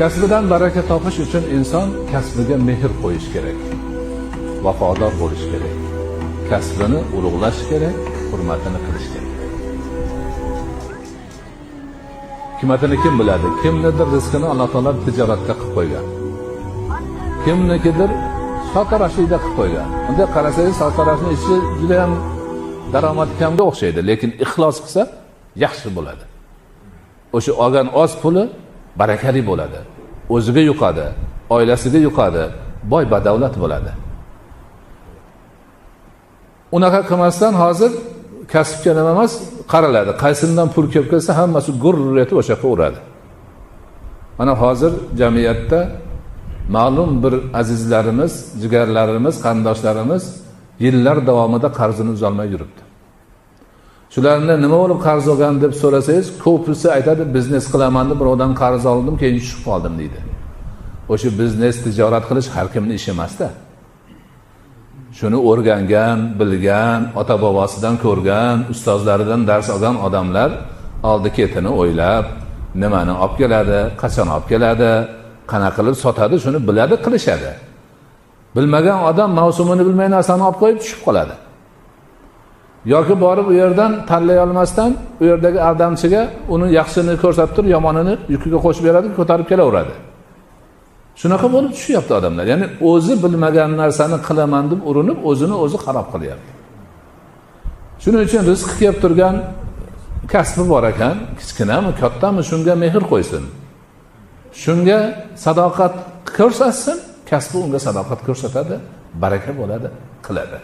Kasbidan baraka topish uchun inson kasbiga mehr qo'yish kerak. Vafodor bo'lish kerak. Kasbini ulug'lash kerak, hurmatini qilish kerak. Hikmatini kim biladi? Kimnidir rizqini Alloh taolo tijoratga qilib qo'ygan. Kimnikidir sotarashlikda qilib qo'ygan. Unda qarasangiz sotarashning ishi juda ham daromad kamga o'xshaydi, lekin ixlos qilsa yaxshi bo'ladi. O'sha olgan oz puli barakali bo'ladi. O'ziga yuqadi, oilasiga yuqadi, boy badavlat bo'ladi. Unaqa qilmasdan hozir kasbga nima emas qaraladi. Qaysidan pul kelib kelsa hammasi gurr etib o'sha yoqqa uradi. Mana hozir jamiyatda ma'lum bir azizlarimiz, jigarlarimiz, qarindoshlarimiz yillar davomida qarzini uzolmay yuribdi. Shularni nima bo'lib qarz olgan deb so'rasangiz, ko'pisi aytadi, biznes qilaman deb birovdan qarz oldim, keyin tushib qoldim deydi. O'sha biznes, tijorat qilish har kimning ishi emas-da. Shuni o'rgangan, bilgan, ota-bobosidan ko'rgan, ustozlaridan dars olgan odamlar oldi-ketini o'ylab, nimani olib keladi, qachon olib keladi, qanaqa qilib sotadi, shuni biladi, qilishadi. Bilmagan odam mavsumini bilmay narsani olib qo'yib tushib qoladi. Yoki borib u yerdan tanlay olmasdan, u yerdagi aldamchiga uni yaxshini ko'rsatib turib, yomonini yukiga qo'shib beradi, ko'tarib kelaveradi. Shunaqa bo'lib tushyapti odamlar. Ya'ni o'zi bilmagan narsani qilaman deb urinib, o'zini o'zi xarob qilyapti. Shuning uchun rizq kelib turgan kasbi bor ekan, kichkinami, kattami, shunga mehr qo'ysin. Shunga sadoqat ko'rsatsin, kasbi unga sadoqat ko'rsatadi, baraka bo'ladi, qiladi.